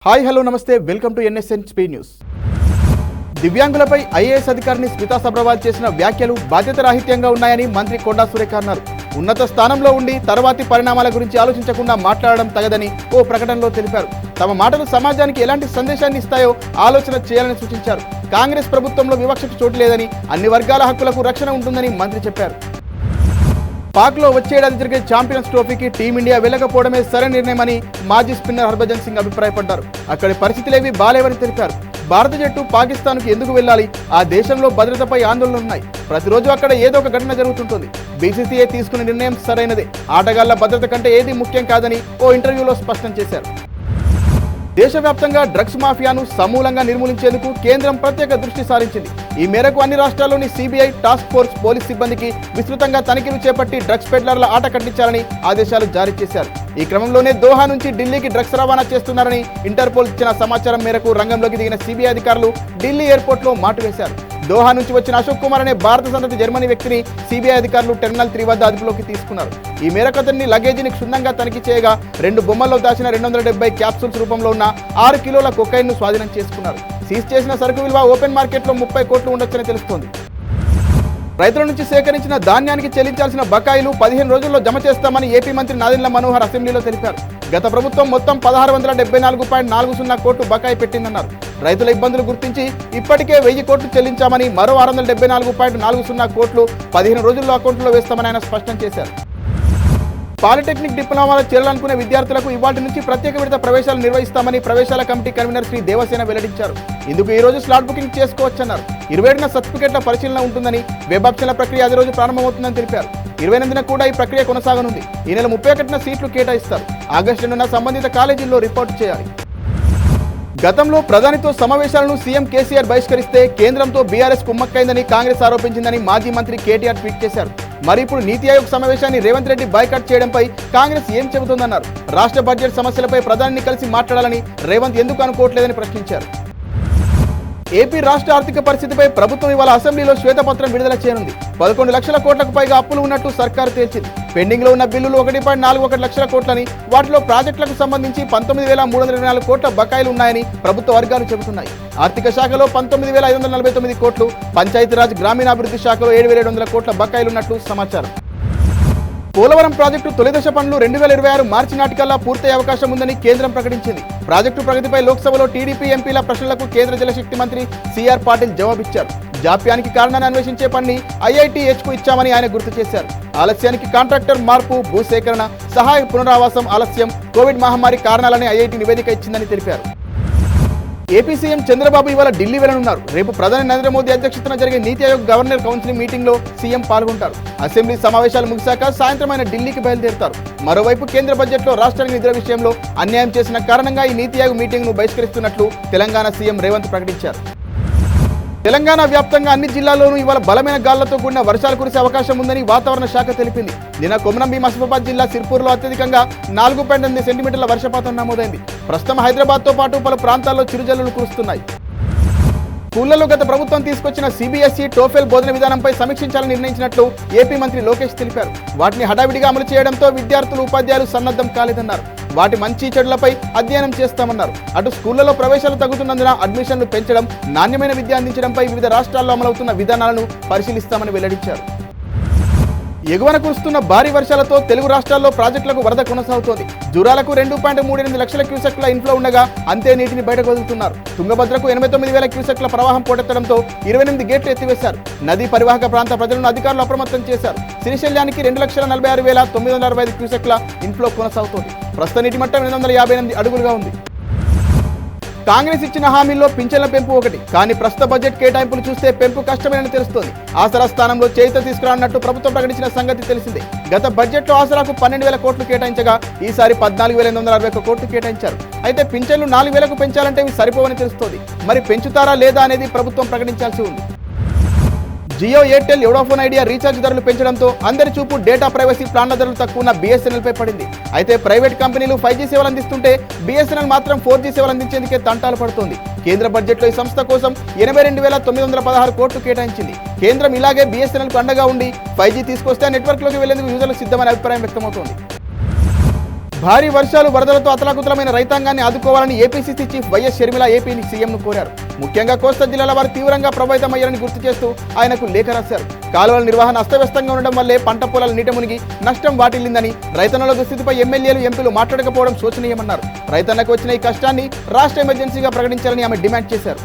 Hi hello నమస్తే welcome to NSN speed news. దివ్యాంగులపై IAS అధికారిని స్మితా సబ్రవాల్ చేసిన వ్యాఖ్యలు బాధ్యతారాహిత్యంగా ఉన్నాయని మంత్రి కొండా సురేఖ అన్నారు. ఉన్నత స్థానంలో ఉండి తర్వాతి పరిణామాల గురించి ఆలోచించకుండా మాట్లాడడం తగదని ఓ ప్రకటనలో తెలిపారు. తమ మాటలు సమాజానికి ఎలాంటి సందేశాన్ని ఇస్తాయో ఆలోచన చేయాలని సూచించారు. కాంగ్రెస్ ప్రభుత్వంలో వివక్షకు చోటు లేదని, అన్ని వర్గాల హక్కులకు రక్షణ ఉంటుందని మంత్రి చెప్పారు. పాక్లో వచ్చేడాది జరిగే ఛాంపియన్స్ ట్రోఫీకి టీమిండియా వెళ్లకపోవడమే సరైన నిర్ణయమని మాజీ స్పిన్నర్ హర్భజన్ సింగ్ అభిప్రాయపడ్డారు. అక్కడి పరిస్థితులేవి బాలేవని తెలిపారు. భారత జట్టు పాకిస్తాన్కు ఎందుకు వెళ్లాలి? ఆ దేశంలో భద్రతపై ఆందోళనలు ఉన్నాయి. ప్రతిరోజు అక్కడ ఏదో ఒక ఘటన జరుగుతుంటుంది. బీసీసీఐ తీసుకున్న నిర్ణయం సరైనదే. ఆటగాళ్ల భద్రత కంటే ఏది ముఖ్యం కాదని ఓ ఇంటర్వ్యూలో స్పష్టం చేశారు. దేశవ్యాప్తంగా డ్రగ్స్ మాఫియాను సమూలంగా నిర్మూలించేందుకు కేంద్రం ప్రత్యేక దృష్టి సారించింది. ఈ మేరకు అన్ని రాష్ట్రాల్లోని సిబిఐ, టాస్క్ ఫోర్స్, పోలీస్ సిబ్బందికి విస్తృతంగా తనిఖీలు చేపట్టి డ్రగ్స్ పెడ్లర్ల ఆట కట్టించాలని ఆదేశాలు జారీ చేశారు. ఈ క్రమంలోనే దోహా నుంచి ఢిల్లీకి డ్రగ్స్ రవాణా చేస్తున్నారని ఇంటర్పోల్ ఇచ్చిన సమాచారం మేరకు రంగంలోకి దిగిన సిబిఐ అధికారులు ఢిల్లీ ఎయిర్పోర్ట్లో మాటు వేశారు. దోహా నుంచి వచ్చిన అశోక్ కుమార్ అనే భారత సంతతి జర్మనీ వ్యక్తిని సిబిఐ అధికారులు టెర్మినల్ 3 వద్ద అదుపులోకి తీసుకున్నారు. ఈ మేరకు అతన్ని లగేజీని క్షుణ్ణంగా తనిఖీ చేయగా 2 బొమ్మల్లో దాచిన 270 క్యాప్సూల్స్ రూపంలో ఉన్న 6 కిలోల కొకైన్ను స్వాధీనం చేసుకున్నారు. సీజ్ చేసిన సరుకు విలువ ఓపెన్ మార్కెట్లో 30 కోట్లు ఉండొచ్చని తెలుస్తోంది. రైతుల నుంచి సేకరించిన ధాన్యానికి చెల్లించాల్సిన బకాయిలు 15 రోజుల్లో జమ చేస్తామని ఏపీ మంత్రి నాదెండ్ల మనోహర్ అసెంబ్లీలో తెలిపారు. గత ప్రభుత్వం మొత్తం 1674.40 కోట్లు బకాయి పెట్టిందన్నారు. రైతుల ఇబ్బందులు గుర్తించి ఇప్పటికే 1000 కోట్లు చెల్లించామని, మరో 674.40 కోట్లు 15 రోజుల్లో అకౌంట్లో వేస్తామని ఆయన స్పష్టం చేశారు. పాలిటెక్నిక్ డిప్లొమాలో చేరాలనుకునే విద్యార్థులకు ఇవాటి నుంచి ప్రత్యేక విడత ప్రవేశాలు నిర్వహిస్తామని ప్రవేశాల కమిటీ కన్వీనర్ శ్రీ దేవసేన వెల్లడించారు. ఇందుకు ఈ రోజు స్లాట్ బుకింగ్ చేసుకోవచ్చన్నారు. 27న సర్టిఫికెట్ల పరిశీలన ఉంటుందని, వెబ్ ఆప్షన్ల ప్రక్రియ అదే రోజు ప్రారంభమవుతుందని తెలిపారు. 28న కూడా ఈ ప్రక్రియ కొనసాగనుంది. ఈ నెల 31న సీట్లు కేటాయిస్తారు. ఆగస్టు 2న సంబంధిత కాలేజీల్లో రిపోర్ట్ చేయాలి. గతంలో ప్రధానితో సమావేశాలను సీఎం కేసీఆర్ బహిష్కరిస్తే కేంద్రంతో బీఆర్ఎస్ కుమ్మక్కైందని కాంగ్రెస్ ఆరోపించిందని మాజీ మంత్రి కేటీఆర్ ట్వీట్ చేశారు. మరి ఇప్పుడు నీతి ఆయోగ్ సమావేశాన్ని రేవంత్ రెడ్డి బాయ్కాట్ చేయడంపై కాంగ్రెస్ ఏం చెబుతోందన్నారు. రాష్ట్ర బడ్జెట్ సమస్యలపై ప్రధానిని కలిసి మాట్లాడాలని రేవంత్ ఎందుకు అనుకోవట్లేదని ప్రశ్నించారు. ఏపీ రాష్ట్ర ఆర్థిక పరిస్థితిపై ప్రభుత్వం ఇవాళ అసెంబ్లీలో శ్వేతపత్రం విడుదల చేయనుంది. 11 లక్షల కోట్లకు పైగా అప్పులు ఉన్నట్టు సర్కారు తేల్చింది. పెండింగ్ లో ఉన్న బిల్లులు 1.41 లక్షల కోట్లని, వాటిలో ప్రాజెక్టులకు సంబంధించి 19,324 కోట్ల బకాయిలు ఉన్నాయని ప్రభుత్వ వర్గాలు చెబుతున్నాయి. ఆర్థిక శాఖలో 19,549 కోట్లు, పంచాయతీరాజ్ గ్రామీణాభివృద్ధి శాఖలో 7,700 కోట్ల బకాయిలున్నట్లు సమాచారం. పోలవరం ప్రాజెక్టు తొలిదశ పనులు 2026 మార్చి నాటికల్లా పూర్తయ్యే అవకాశం ఉందని కేంద్రం ప్రకటించింది. ప్రాజెక్టు ప్రగతిపై లోక్సభలో టీడీపీ ఎంపీల ప్రశ్నలకు కేంద్ర జలశక్తి మంత్రి సిఆర్ పాటిల్ జవాబిచ్చారు. జాప్యానికి కారణాన్ని అన్వేషించే పనిని ఐఐటీహెచ్కు ఇచ్చామని ఆయన గుర్తు చేశారు. ఆలస్యానికి కాంట్రాక్టర్ మార్పు, భూసేకరణ, సహాయ పునరావాసం ఆలస్యం, కోవిడ్ మహమ్మారి కారణాలని ఐఐటీ నివేదిక ఇచ్చిందని తెలిపారు. ఏపీ సీఎం చంద్రబాబు ఇవాళ ఢిల్లీ వెళ్లనున్నారు. రేపు ప్రధాని నరేంద్ర మోదీ అధ్యక్షతన జరిగే నీతి ఆయోగ్ గవర్నర్ కౌన్సిల్ మీటింగ్ లో సీఎం పాల్గొంటారు. అసెంబ్లీ సమావేశాలు ముగిశాక సాయంత్రం ఆయన ఢిల్లీకి బయలుదేరుతారు. మరోవైపు కేంద్ర బడ్జెట్ లో రాష్ట్రానికి నిధుల విషయంలో అన్యాయం చేసిన కారణంగా ఈ నీతి ఆయోగ్ మీటింగ్ ను బహిష్కరిస్తున్నట్లు తెలంగాణ సీఎం రేవంత్ ప్రకటించారు. తెలంగాణ వ్యాప్తంగా అన్ని జిల్లాల్లోనూ ఇవాళ బలమైన గాలులతో కూడిన వర్షాలు కురిసే అవకాశం ఉందని వాతావరణ శాఖ తెలిపింది. నిన్న కొమరంభీం ఆసిఫాబాద్ జిల్లా సిర్పూర్లో అత్యధికంగా 4.8 సెంటీమీటర్ల వర్షపాతం నమోదైంది. ప్రస్తుతం హైదరాబాద్తో పాటు పలు ప్రాంతాల్లో చిరుజల్లులు కురుస్తున్నాయి. స్కూళ్లలో గత ప్రభుత్వం తీసుకొచ్చిన సిబిఎస్ఈ, టోఫెల్ బోధన విధానంపై సమీక్షించాలని నిర్ణయించినట్లు ఏపీ మంత్రి లోకేష్ తెలిపారు. వాటిని హడావిడిగా అమలు చేయడంతో విద్యార్థులు, ఉపాధ్యాయులు సన్నద్ధం కాలేదన్నారు. వాటి మంచి చెడులపై అధ్యయనం చేస్తామన్నారు. అటు స్కూళ్లలో ప్రవేశాలు తగ్గుతున్నందున అడ్మిషన్లు పెంచడం, నాణ్యమైన విద్య అందించడంపై వివిధ రాష్ట్రాల్లో అమలవుతున్న విధానాలను పరిశీలిస్తామని వెల్లడించారు. ఎగువన కురుస్తున్న భారీ వర్షాలతో తెలుగు రాష్ట్రాల్లో ప్రాజెక్టులకు వరద కొనసాగుతోంది. జూరాలకు 2.38 లక్షల క్యూసెక్ల ఇన్ఫ్లో ఉండగా అంతే నీటిని బయటకు వదులుతున్నారు. తుంగభద్రకు 89,000 క్యూసెక్ల ప్రవాహం పోటెత్తడంతో 28 గేట్లు ఎత్తివేశారు. నదీ పరివాహక ప్రాంత ప్రజలను అధికారులు అప్రమత్తం చేశారు. శ్రీశైలానికి 2,46,665 క్యూసెక్ల ఇన్ఫ్లో కొనసాగుతోంది. ప్రస్తుత నీటి మట్టం 858 అడుగులుగా ఉంది. కాంగ్రెస్ ఇచ్చిన హామీల్లో పింఛన్ల పెంపు ఒకటి, కానీ ప్రస్తుత బడ్జెట్ కేటాయింపులు చూస్తే పెంపు కష్టమేనని తెలుస్తోంది. ఆసరా స్థానంలో చేయూత తీసుకురానున్నట్టు ప్రభుత్వం ప్రకటించిన సంగతి తెలిసిందే. గత బడ్జెట్లో ఆసరాకు 12,000 కోట్లు కేటాయించగా ఈసారి 14,861 కోట్లు కేటాయించారు. అయితే పింఛన్లు 4,000కు పెంచాలంటే ఇవి సరిపోవని తెలుస్తోంది. మరి పెంచుతారా లేదా అనేది ప్రభుత్వం ప్రకటించాల్సి ఉంది. Jio, Airtel, Vodafone Idea recharge ధరలు పెంచడంతో అందరి చూపు డేటా ప్రైవసీ ప్లాన్ల ధరలు తక్కువ ఉన్న BSNL పై పడింది. అయితే ప్రైవేట్ కంపెనీలు 5G సేవలు అందిస్తుంటే BSNL మాత్రం 4G సేవలు అందించేందుకే తంటాలు పడుతోంది. కేంద్ర బడ్జెట్లో ఈ సంస్థ కోసం 82,916 కోట్లు కేటాయించింది. కేంద్రం ఇలాగే BSNLకు అండగా ఉండి 5G తీసుకొస్తే నెట్వర్క్లోకి వెళ్లేందుకు యూజర్లు సిద్ధమనే అభిప్రాయం వ్యక్తమవుతోంది. భారీ వర్షాలు వరదలతో అతలాకుతలమైన రైతాంగాన్ని ఆదుకోవాలని ఏపీసీసీ చీఫ్ వైఎస్ షర్మిల ఏపీని సీఎంను కోరారు. ముఖ్యంగా కోస్తా జిల్లాల వారు తీవ్రంగా ప్రభావితమయ్యారని గుర్తు చేస్తూ ఆయనకు లేఖ రాశారు. కాలువల నిర్వహణ అస్తవ్యస్తంగా ఉండడం వల్లే పంట పొలాలు నీట మునిగి నష్టం వాటిల్లిందని, రైతన్నల దుస్థితిపై ఎమ్మెల్యేలు ఎంపీలు మాట్లాడకపోవడం శోచనీయమన్నారు. రైతన్నకు వచ్చిన ఈ కష్టాన్ని రాష్ట్ర ఎమర్జెన్సీగా ప్రకటించాలని ఆమె డిమాండ్ చేశారు.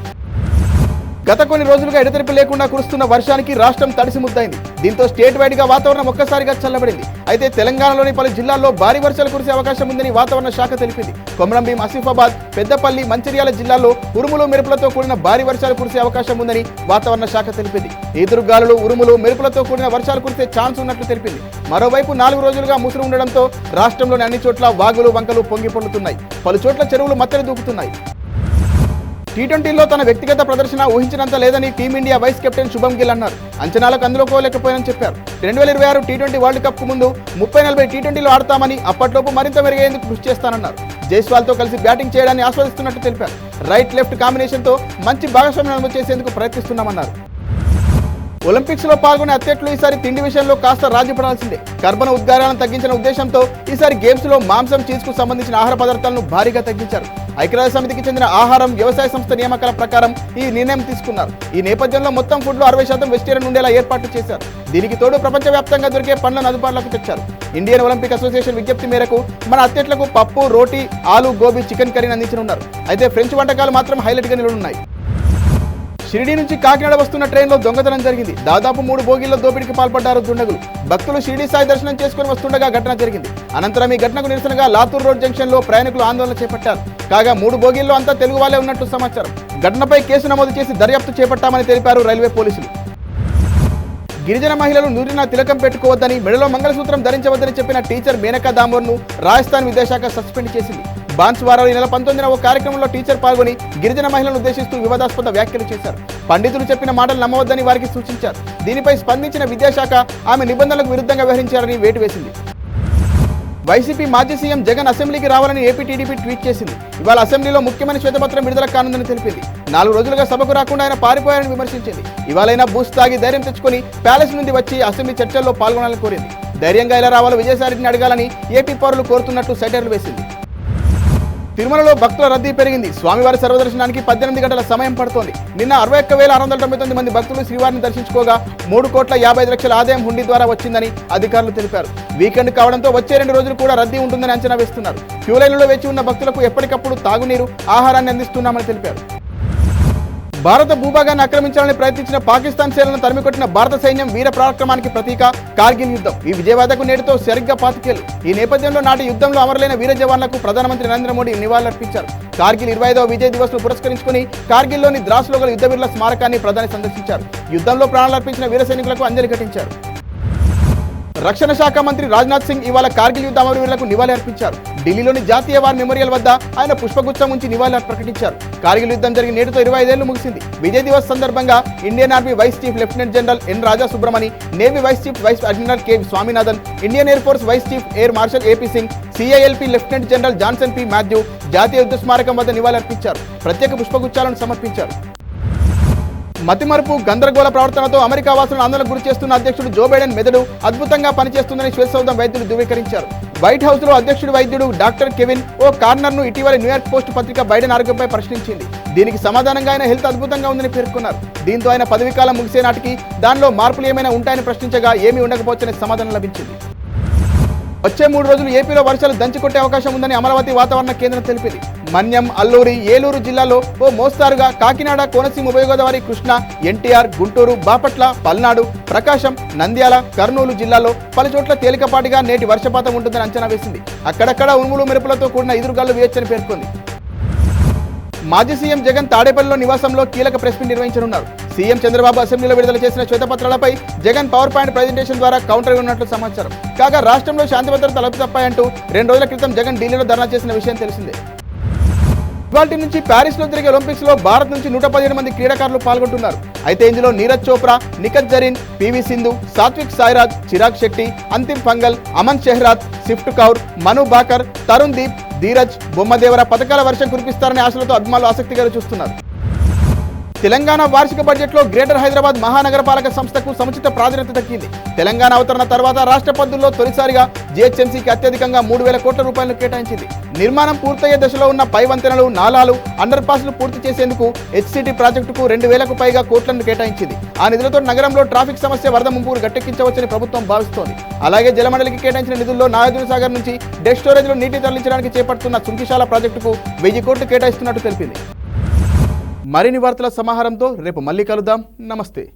గత కొన్ని రోజులుగా ఎడతెరిపి లేకుండా కురుస్తున్న వర్షానికి రాష్ట్రం తడిసి ముద్దైంది. దీంతో స్టేట్ వైడ్ గా వాతావరణం ఒక్కసారిగా చల్లబడింది. అయితే తెలంగాణలోని పలు జిల్లాల్లో భారీ వర్షాలు కురిసే అవకాశం ఉందని వాతావరణ శాఖ తెలిపింది. కొమరంభీం, ఆసిఫాబాద్, పెద్దపల్లి, మంచిర్యాల జిల్లాల్లో ఉరుములు మెరుపులతో కూడిన భారీ వర్షాలు కురిసే అవకాశం ఉందని వాతావరణ శాఖ తెలిపింది. ఈదురుగాలులు, ఉరుములు, మెరుపులతో కూడిన వర్షాలు కురిసే ఛాన్స్ ఉన్నట్లు తెలిపింది. మరోవైపు 4 రోజులుగా ముసురు ఉండడంతో రాష్ట్రంలోని అన్ని చోట్ల వాగులు, వంకలు పొంగి పొర్లుతున్నాయి. పలు చోట్ల చెరువులు మత్తడి దూకుతున్నాయి. టీ20లో తన వ్యక్తిగత ప్రదర్శన ఊహించినంత లేదని టీమిండియా వైస్ కెప్టెన్ శుభం గిల్ అన్నారు. అంచనాలకు అందుకోలేకపోయానని చెప్పారు. 2026 టీ20 వరల్డ్ కప్ కు ముందు 30-40 టీ20లో ఆడతామని, అప్పట్లోపు మరింత మెరుగయ్యేందుకు కృషి చేస్తానన్నారు. జైస్వాల్తో కలిసి బ్యాటింగ్ చేయడాన్ని ఆస్వాదిస్తున్నట్టు తెలిపారు. రైట్ లెఫ్ట్ కాంబినేషన్తో మంచి భాగస్వామ్యం నమోదు చేసేందుకు ప్రయత్నిస్తున్నామన్నారు. ఒలింపిక్స్ లో పాల్గొనే అథ్లెట్లు ఈసారి తిండి విషయంలో కాస్త రాజీ పడాల్సిందే. కర్బన ఉద్గారాలను తగ్గించిన ఉద్దేశంతో ఈసారి గేమ్స్ లో మాంసం, చీజ్ కు సంబంధించిన ఆహార పదార్థాలను భారీగా తగ్గించారు. ఐక్యరాజ్య సమితికి చెందిన ఆహారం, వ్యవసాయ సంస్థ నియామకాల ప్రకారం ఈ నిర్ణయం తీసుకున్నారు. ఈ నేపథ్యంలో మొత్తం ఫుడ్ లో 60% వెజిటేరియన్ ఉండేలా ఏర్పాట్లు చేశారు. దీనికి తోడు ప్రపంచవ్యాప్తంగా దొరికే పండ్లను అందుబాటులోకి తెచ్చారు. ఇండియన్ ఒలింపిక్ అసోసియేషన్ విజ్ఞప్తి మేరకు మన అథ్లెట్లకు పప్పు, రోటీ, ఆలు, గోబీ, చికెన్ కర్రీని అందించనున్నారు. అయితే ఫ్రెంచ్ వంటకాలు మాత్రం హైలైట్ గా నిలువనున్నాయి. షిరిడి నుంచి కాకినాడ వస్తున్న ట్రైన్లో దొంగతనం జరిగింది. దాదాపు 3 బోగీల్లో దోపిడీకి పాల్పడ్డారు దుండగులు. భక్తులు షిరిడి సాయి దర్శనం చేసుకుని వస్తుండగా ఘటన జరిగింది. అనంతరం ఈ ఘటనకు నిరసనగా లాతూర్ రోడ్ జంక్షన్ లో ప్రయాణికులు ఆందోళన చేపట్టారు. కాగా 3 బోగీల్లో అంతా తెలుగు వాళ్లే ఉన్నట్టు సమాచారం. ఘటనపై కేసు నమోదు చేసి దర్యాప్తు చేపట్టామని తెలిపారు రైల్వే పోలీసులు. గిరిజన మహిళలు నూరిన తిలకం పెట్టుకోవద్దని, మెడలో మంగళసూత్రం ధరించవద్దని చెప్పిన టీచర్ మేనకా దామోర్ను రాజస్థాన్ విద్యాశాఖ సస్పెండ్ చేసింది. బాన్స్వారాలో ఈ నెల 19న ఓ కార్యక్రమంలో టీచర్ పాల్గొని గిరిజన మహిళలను ఉద్దేశిస్తూ వివాదాస్పద వ్యాఖ్యలు చేశారు. పండితులు చెప్పిన మాటలు నమ్మవద్దని వారికి సూచించారు. దీనిపై స్పందించిన విద్యాశాఖ ఆమె నిబంధనలకు విరుద్ధంగా వ్యవహరించారని వేటు వేసింది. వైసీపీ మాజీ సీఎం జగన్ అసెంబ్లీకి రావాలని ఏపీ టీడీపీ ట్వీట్ చేసింది. ఇవాళ అసెంబ్లీలో ముఖ్యమైన శ్వేతపత్రం విడుదల కానుందని తెలిపింది. 4 రోజులుగా సభకు రాకుండా ఆయన పారిపోయారని విమర్శించింది. ఇవాళైనా బూస్ తాగి ధైర్యం తెచ్చుకొని ప్యాలెస్ నుండి వచ్చి అసెంబ్లీ చర్చల్లో పాల్గొనాలని కోరింది. ధైర్యంగా ఎలా రావాలో విజయసాయిరెడ్డిని అడగాలని ఏపీ పౌరులు కోరుతున్నట్టు సెటైర్లు వేసింది. తిరుమలలో భక్తుల రద్దీ పెరిగింది. స్వామివారి సర్వదర్శనానికి 18 గంటల సమయం పడుతోంది. నిన్న 61,699 మంది భక్తులు శ్రీవారిని దర్శించుకోగా 3,55,00,000 ఆదాయం హుండీ ద్వారా వచ్చిందని అధికారులు తెలిపారు. వీకెండ్ కావడంతో వచ్చే 2 రోజులు కూడా రద్దీ ఉంటుందని అంచనా వేస్తున్నారు. క్యూలైన్లలో వేచి ఉన్న భక్తులకు ఎప్పటికప్పుడు తాగునీరు, ఆహారాన్ని అందిస్తున్నామని తెలిపారు. భారత భూభాగాన్ని ఆక్రమించాలని ప్రయత్నించిన పాకిస్తాన్ సేనలను తరిమికొట్టిన భారత సైన్యం వీర పరాక్రమానికి ప్రతీక కార్గిల్ యుద్ధం. ఈ విజయవాదకు నేటితో సరిగ్గా 25 ఏళ్లు. ఈ నేపథ్యంలో నాటి యుద్ధంలో అమరులైన వీర జవాన్లకు ప్రధానమంత్రి నరేంద్ర మోడీ నివాళులర్పించారు. కార్గిల్ 25వ విజయ్ దివస్ ను పురస్కరించుకుని కార్గిల్లోని ద్రాస్లో గల యుద్ధవీరుల స్మారకాన్ని ప్రధాని సందర్శించారు. యుద్ధంలో ప్రాణాలర్పించిన వీర సైనికులకు అంజలి ఘటించారు. రక్షణ శాఖ మంత్రి రాజ్నాథ్ సింగ్ ఇవాళ కార్గిల్ యుద్ధ అమరవీరులకు నివాళి అర్పించారు. ఢిల్లీలోని జాతీయ వార్ మెమోరియల్ వద్ద ఆయన పుష్పగుచ్చం ఉంచి నివాళి ప్రకటించారు. కార్గిల్ యుద్ధం జరిగిన నేటితో 25 ఏళ్లు ముగిసింది. విజయ్ దివస్ సందర్భంగా Indian army vice chief lieutenant general N Raja Subramani, navy vice chief vice admiral K Swaminathan, Indian air force vice chief air marshal AP Singh, సిఐఎల్పి lieutenant general Johnson P Mathew జాతీయ యుద్ధ స్మారకం వద్ద నివాళి అర్పించారు. ప్రత్యేక పుష్పగుచ్చాలను సమర్పించారు. మతిమరుపు, గందరగోళ ప్రవర్తనతో అమెరికా వాసులను ఆందోళనకు గురి చేస్తున్న అధ్యక్షుడు జో బైడెన్ మెదడు అద్భుతంగా పనిచేస్తుందని శ్వేతసౌధం వైద్యులు ధృవీకరించారు. వైట్ హౌస్ లో అధ్యక్షుడు వైద్యుడు డాక్టర్ కెవిన్ ఓ కార్నర్ ను ఇటీవల న్యూయార్క్ పోస్ట్ పత్రిక బైడెన్ ఆరోగ్యంపై ప్రశ్నించింది. దీనికి సమాధానంగా ఆయన హెల్త్ అద్భుతంగా ఉందని పేర్కొన్నారు. దీంతో ఆయన పదవీకాలం ముగిసే నాటికి దానిలో మార్పులు ఏమైనా ఉంటాయని ప్రశ్నించగా ఏమీ ఉండకపోవచ్చనే సమాధానం లభించింది. వచ్చే 3 రోజులు ఏపీలో వర్షాలు దంచికొట్టే అవకాశం ఉందని అమరావతి వాతావరణ కేంద్రం తెలిపింది. మన్యం, అల్లూరి, ఏలూరు జిల్లాలో ఓ మోస్తారుగా, కాకినాడ, కోనసీమ, ఉభయ గోదావరి, కృష్ణా, ఎన్టీఆర్, గుంటూరు, బాపట్ల, పల్నాడు, ప్రకాశం, నంద్యాల, కర్నూలు జిల్లాలో పలు చోట్ల తేలికపాటిగా నేటి వర్షపాతం ఉంటుందని అంచనా వేసింది. అక్కడక్కడ ఉరుములు మెరుపులతో కూడిన ఎదురుగాలు వేయొచ్చని పేర్కొంది. మాజీ సీఎం జగన్ తాడేపల్లిలో నివాసంలో కీలక ప్రెస్ మీట్ నిర్వహించనున్నారు. సీఎం చంద్రబాబు అసెంబ్లీలో విడుదల చేసిన శ్వేతపత్రాలపై జగన్ పవర్ పాయింట్ ప్రెజెంటేషన్ ద్వారా కౌంటర్ ఉన్నట్లు సమాచారం. కాగా రాష్ట్రంలో శాంతి భద్రతలు అలపితప్పాయంటూ 2 రోజుల క్రితం జగన్ ఢిల్లీలో ధర్నా చేసిన విషయం తెలిసిందే. ఇవాల్టి నుంచి ప్యారిస్ లో జరిగే ఒలింపిక్స్ లో భారత్ నుంచి 117 మంది క్రీడాకారులు పాల్గొంటున్నారు. అయితే ఇందులో నీరజ్ చోప్రా, నిఖత్ జరీన్, పివి సింధు, సాత్విక్ సాయిరాజ్, చిరాగ్ శెట్టి, అంతిమ్ పంగల్, అమన్ షెహ్రాత్, సిఫ్ట్ కౌర్, మను బాకర్, తరుణ్ దీప్, ధీరజ్, బొమ్మదేవర పథకాల వర్షం కురిపిస్తారనే ఆశలతో అభిమానులు ఆసక్తిగా చూస్తున్నారు. తెలంగాణ వార్షిక బడ్జెట్లో గ్రేటర్ హైదరాబాద్ మహానగరపాలక సంస్థకు సముచిత ప్రాధాన్యత దక్కింది. తెలంగాణ అవతరణ తర్వాత రాష్ట్ర పద్దుల్లో తొలిసారిగా జీహెచ్ఎంసీకి అత్యధికంగా 3,000 కోట్ల రూపాయలను కేటాయించింది. నిర్మాణం పూర్తయ్యే దశలో ఉన్న పై వంతెనలు, నాలాలు, అండర్ పాస్లు పూర్తి చేసేందుకు హెచ్సిటీ ప్రాజెక్టుకు 2,000కు పైగా కోట్లను కేటాయించింది. ఆ నిధులతో నగరంలో ట్రాఫిక్ సమస్య, వరద ముంపు గట్టెక్కించవచ్చని ప్రభుత్వం భావిస్తోంది. అలాగే జలమండలికి కేటాయించిన నిధుల్లో నాగార్జున సాగర్ నుంచి డెడ్ స్టోరేజ్లో నీటి తరలించడానికి చేపడుతున్న సుంకిశాల ప్రాజెక్టుకు 1,000 కోట్లు కేటాయిస్తున్నట్టు తెలిపింది. మరిన్ని వార్తల సమాహారంతో రేపు మళ్ళీ కలుద్దాం. నమస్తే.